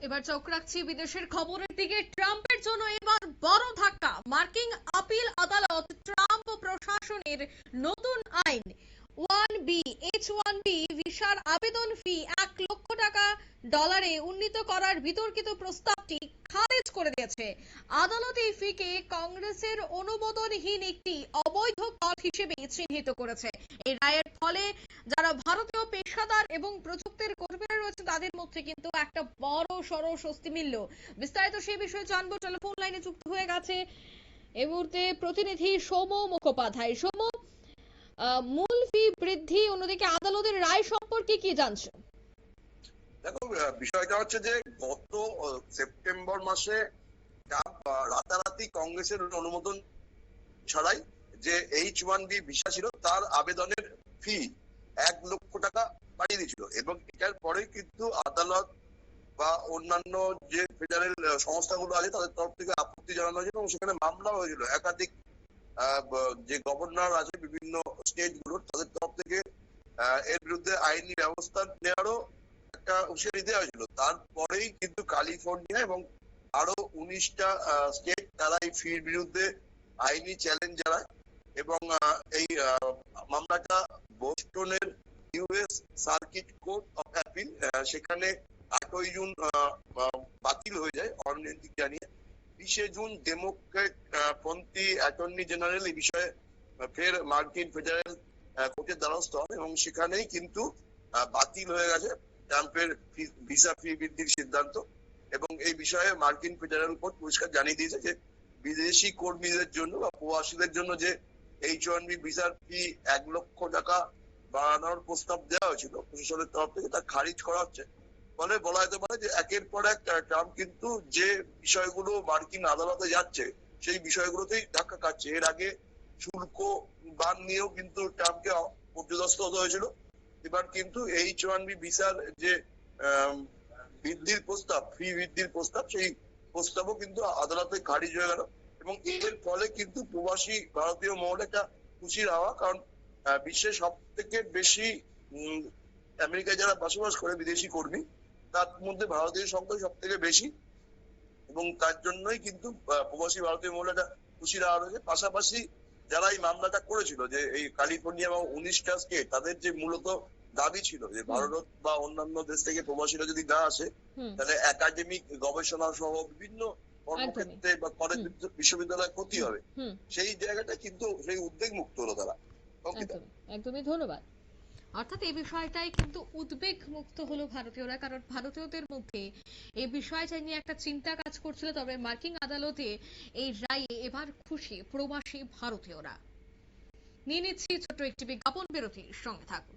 এবার চোখ রাখছি বিদেশের খবরের দিকে। ট্রাম্পের জন্য এবার বড় ধাক্কা। মার্কিন আপিল আদালত ট্রাম্প প্রশাসনের নতুন আইন H-1B ভিসার আবেদন ফি $1 লক্ষ উন্নীত করার বিতর্কিত প্রস্তাবটি খারিজ করে দিয়েছে। আদালত এই ফিকে কংগ্রেসের অনুমোদনহীন একটি অবৈধ কর হিসেবে চিহ্নিত করেছে। এই রায়ের ফলে যারা ভারতীয় পেশাদার এবং প্রযুক্তির কর্মীরা রয়েছে তাদের মধ্যে কিন্তু একটা বড় সড় স্বস্তি মিলল। বিস্তারিত সেই বিষয়ে জানবো, টেলিফোন লাইনে যুক্ত হয়ে গেছে এই মুহূর্তে প্রতিনিধি সৌম মুখোপাধ্যায়। সৌম, মূল ফি বৃদ্ধি, অন্যদিকে আদালতের রায় সম্পর্কে কি জানছো? দেখো, বিষয়টা হচ্ছে যে গত সেপ্টেম্বর মাসে রাতারাতি কংগ্রেসের অনুমোদন ছাড়াই যে H-1B ভিসা ছিল তার আবেদনের ফি $1 লক্ষ বাড়িয়ে দিয়েছিল, এবং এটার পরে কিন্তু আদালত বা অন্যান্য যে ফেডারেল সংস্থাগুলো আছে তাদের তরফ থেকে আপত্তি জানানো হয়েছিল এবং সেখানে মামলা হয়েছিল। একাধিক যে গভর্নর আছে বিভিন্ন স্টেট গুলোর, তাদের তরফ থেকে এর বিরুদ্ধে আইনি ব্যবস্থা নেওয়ারও একটা হুঁশিয়ারি দেওয়া হয়েছিল। তারপরেই কিন্তু ক্যালিফোর্নিয়া এবং আরো 19টা স্টেট তারা এই ফির বিরুদ্ধে আইনি চ্যালেঞ্জ জানায় এবং এই মামলাটা বোস্টনের US circuit court of appeal সেখানে 8ই জুন বাতিল হয়ে যায় অনৈতিক জানিয়ে। 20শে জুন ডেমোক্রেট পন্থী অ্যাটর্নি জেনারেল এই বিষয়ে ফের মার্কিন ফেডারেল কোর্টের দ্বারস্থ হন এবং সেখানেই কিন্তু বাতিল হয়ে গেছে ট্রাম্পের ভিসা ফি বৃদ্ধির সিদ্ধান্ত। এবং এই বিষয়ে মার্কিন ফেডারেল কোর্ট পরিষ্কার জানিয়ে দিয়েছে যে বিদেশি কর্মীদের জন্য বা প্রবাসীদের জন্য যে H-1B ভিসার ফি $1 লক্ষ বাড়ানোর প্রস্তাব দেওয়া হয়েছিল প্রশাসনের তরফ থেকে, তা খারিজ করা হচ্ছে। ফলে বলা যেতে পারে যে একের পর এক ট্রাম্প কিন্তু যে বিষয়গুলো মার্কিন আদালতে যাচ্ছে সেই বিষয়গুলোতেই ধাক্কা খাচ্ছে। এর আগে শুল্ক বান নিয়েও কিন্তু ট্রাম্পকে পর্যদস্ত হতে হয়েছিল। এবার কিন্তু H-1B ভিসার যে বৃদ্ধির প্রস্তাব, ফি বৃদ্ধির প্রস্তাব, সেই প্রস্তাবও কিন্তু আদালতে খারিজ হয়ে গেল এবং এর ফলে কিন্তু প্রবাসী ভারতীয় মহলে একটা খুশির হাওয়া। কারণ বিশ্বের সব থেকে বেশি আমেরিকায় যারা বসবাস করে বিদেশি কর্মী, তার মধ্যে ভারতীয় সংখ্যা সব থেকে বেশি এবং তার জন্যই কিন্তু প্রবাসী ভারতীয় মহলে একটা খুশির হাওয়া রয়েছে। পাশাপাশি যারা এই মামলাটা করেছিল যে এই ক্যালিফোর্নিয়া এবং 19টা স্টেট, তাদের যে মূলত দাবি ছিল যে ভারত বা অন্যান্য দেশ থেকে প্রবাসীরা যদি না আসে তাহলে একাডেমিক গবেষণা সহ বিভিন্ন কর্মক্ষেত্রে বা কলেজ বিশ্ববিদ্যালয়ে ক্ষতি হবে, সেই জায়গাটা কিন্তু সেই উদ্বেগ মুক্ত হলো তারা। একদমই ধন্যবাদ। অর্থাৎ এই বিষয়টাই কিন্তু উদ্বেগ মুক্ত হলো ভারতীয়রা, কারণ ভারতীয়দের মধ্যে এই বিষয়টা নিয়ে একটা চিন্তা কাজ করছিল। তবে মার্কিন আদালতে এই রায়ে এবার খুশি প্রবাসী ভারতীয়রা। নিয়ে নিচ্ছি ছোট্ট একটি বিজ্ঞাপন বিরতির, সঙ্গে থাকুন।